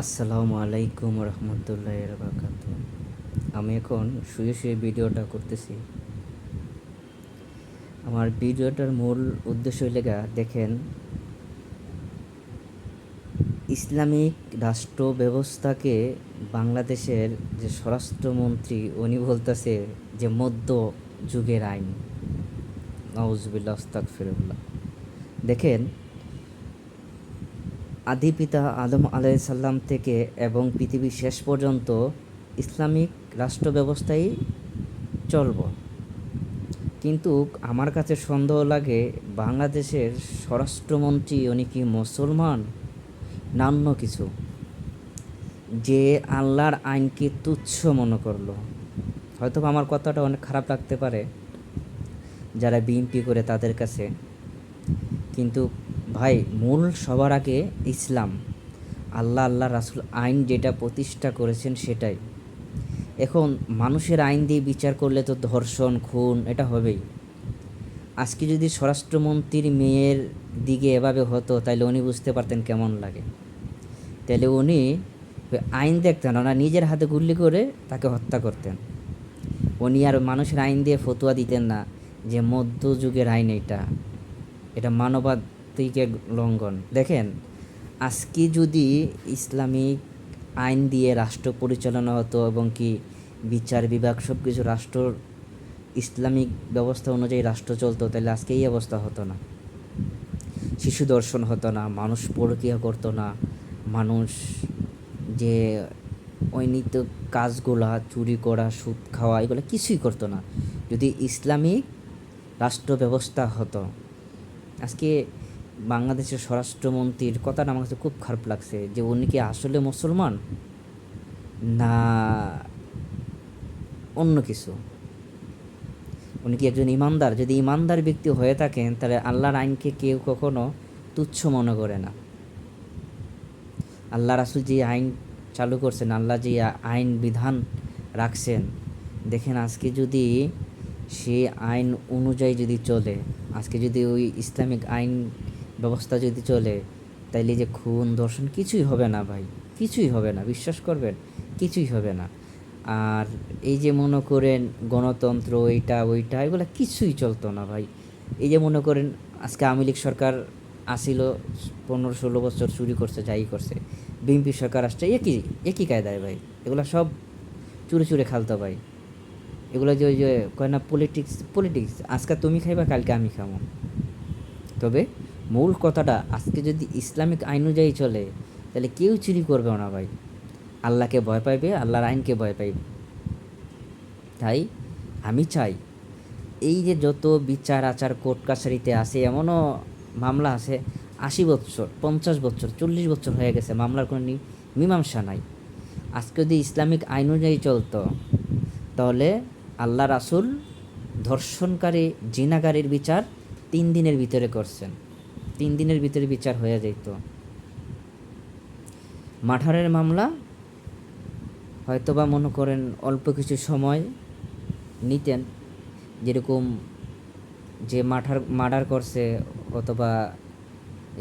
আসসালামু আলাইকুম রহমতুল্লাহ বারাকাত। আমি এখন শুয়ে শুয়ে ভিডিওটা করতেছি। আমার ভিডিওটার মূল উদ্দেশ্য হইলেগা দেখেন, ইসলামিক রাষ্ট্র ব্যবস্থাকে বাংলাদেশের যে স্বরাষ্ট্রমন্ত্রী উনি বলতেছে যে মধ্য যুগের আইন। নাউজুবিল্লাহ আস্তাগফিরুল্লাহ। দেখেন, আদি পিতা আদম আলাইসাল্লাম থেকে এবং পৃথিবীর শেষ পর্যন্ত ইসলামিক রাষ্ট্র ব্যবস্থাই চলব। কিন্তু আমার কাছে সন্দেহ লাগে, বাংলাদেশের স্বরাষ্ট্রমন্ত্রী উনি কি মুসলমান না অন্য কিছু, যে আল্লাহর আইনকে তুচ্ছ মনে করলো। হয়তো আমার কথাটা অনেক খারাপ লাগতে পারে যারা বিএনপি করে তাদের কাছে, কিন্তু ভাই মূল সবার আগে ইসলাম, আল্লাহ রাসূল আইন যেটা প্রতিষ্ঠা করেছেন সেটাই। এখন মানুষের আইন দিয়ে বিচার করলে তো ধর্ষণ খুন এটা হবেই। আজকে যদি স্বরাষ্ট্রমন্ত্রীর মেয়ের দিকে এভাবে হতো তাহলে উনি বুঝতে পারতেন কেমন লাগে। তাহলে উনি আইন দেখতেন না, নিজের হাতে গুলি করে তাকে হত্যা করতেন। উনি আর মানুষের আইন দিয়ে ফতুয়া দিতেন না যে মধ্যযুগের আইন এটা, এটা মানবাধিকার লঙ্ঘন। দেখেন, আজকে যদি ইসলামিক আইন দিয়ে রাষ্ট্র পরিচালনা হতো এবং কি বিচার বিভাগ সব কিছু রাষ্ট্রর ইসলামিক ব্যবস্থা অনুযায়ী রাষ্ট্র চলতো, তাহলে আজকে এই অবস্থা হতো না। শিশু দর্শন হতো না, মানুষ পরকীয়া করতো না, মানুষ যে অনৈতিক কাজগুলা চুরি করা সুদ খাওয়া এগুলো কিছুই করতো না যদি ইসলামিক রাষ্ট্র ব্যবস্থা হতো। আজকে বাংলাদেশের স্বরাষ্ট্রমন্ত্রীর কথাটা আমার কাছে খুব খারাপ লাগছে, যে উনি কি আসলে মুসলমান না অন্য কিছু। উনি কি একজন ইমানদার? যদি ইমানদার ব্যক্তি হয়ে থাকেন তাহলে আল্লাহর আইনকে কেউ কখনো তুচ্ছ মনে করে না। আল্লাহ রাসূল যে আইন চালু করছেন, আল্লাহ যে আইন বিধান রাখছেন, দেখেন আজকে যদি সে আইন অনুযায়ী যদি চলে, আজকে যদি ওই ইসলামিক আইন ব্যবস্থা যদি চলে, তাইলে যে খুন ধর্ষণ কিছুই হবে না ভাই, কিছুই হবে না, বিশ্বাস করবেন, কিছুই হবে না। আর এই যে মনে করেন গণতন্ত্র এইটা ওইটা এগুলো কিছুই চলতো না ভাই। এই যে মনে করেন আজকে আওয়ামী লীগ সরকার আসিল, 15-16 বছর চুরি করছে, যাই করছে। বিএনপি সরকার আসছে, একই একই কায়দায় ভাই, এগুলো সব চুরি চুরি খালতো ভাই। এগুলো যে ওই যে কয় না পলিটিক্স, পলিটিক্স আজকে তুমি খাইবা কালকে আমি খাবো। তবে মূল কথাটা, আজকে যদি ইসলামিক আইন অনুযায়ী চলে তাহলে কেউ চুরি করবে না ভাই, আল্লাহকে ভয় পাইবে, আল্লাহর আইনকে ভয় পাইবে। তাই আমি চাই, এই যে যত বিচার আচার কোর্ট কাছারিতে আছে, এমনও মামলা আছে 80 বছর, 50 বছর, 40 বছর হয়ে গেছে, মামলার কোনো মীমাংসা নাই। আজকে যদি ইসলামিক আইন অনুযায়ী চলতো তাহলে আল্লাহ রাসূল ধর্ষণকারী জিনাকারীর বিচার 3 দিনের ভিতরে করছেন, 3 দিনের ভিতরে বিচার হয়ে যেত। মার্ডারের মামলা হয়তোবা মনে করেন অল্প কিছু সময় নিতেন, যেরকম যে মার্ডার করছে অথবা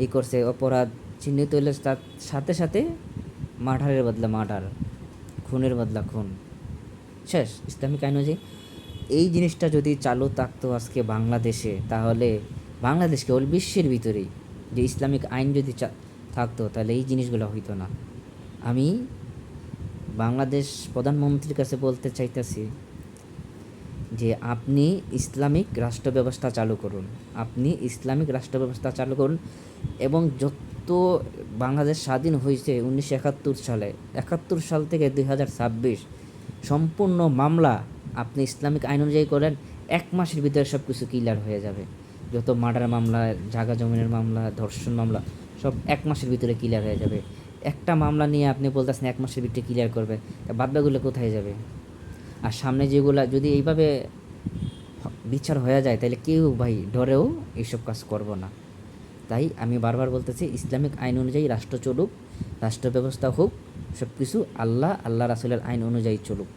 এই করছে অপরাধ চিহ্নিত হইলে তার সাথে সাথে মার্ডারের বদলা মার্ডার, খুনের বদলা খুন, শেষ ইসলামিক আইন অনুযায়ী। এই জিনিসটা যদি চালু থাকতো আজকে বাংলাদেশে, তাহলে বাংলাদেশকে ওল বিশ্বের ভিতরেই যে ইসলামিক আইন যদি থাকতো তাহলে এই জিনিসগুলো হইতো না। আমি বাংলাদেশ প্রধানমন্ত্রীর কাছে বলতে চাইতেছি যে আপনি ইসলামিক রাষ্ট্র ব্যবস্থা চালু করুন, আপনি ইসলামিক রাষ্ট্র ব্যবস্থা চালু করুন। এবং যত বাংলাদেশ স্বাধীন হয়েছে 1971 সালে, 71 সাল থেকে 2026 সম্পূর্ণ মামলা আপনি ইসলামিক আইন অনুযায়ী করেন, 1 মাসের ভিতরে সব কিছু ক্লিয়ার হয়ে যাবে। যত মার্ডার মামলা, জাগা জমিনের মামলা, ধর্ষণ মামলা সব 1 মাসের ভিতরে ক্লিয়ার হয়ে যাবে। একটা মামলা নিয়ে আপনি বলতেছেন 1 মাসের ভিতরে ক্লিয়ার করবে, তা বাদবাকিগুলো কোথায় যাবে? আর সামনে যেগুলা যদি এইভাবে বিচার হয়ে যায় তাহলে কেউ ভাই ডরেও এইসব কাজ করব না। তাই আমি বারবার বলতেছি, ইসলামিক আইন অনুযায়ী রাষ্ট্র চলুক, রাষ্ট্র ব্যবস্থা হোক, সব কিছু আল্লাহ রাসূলের আইন অনুযায়ী চলুক।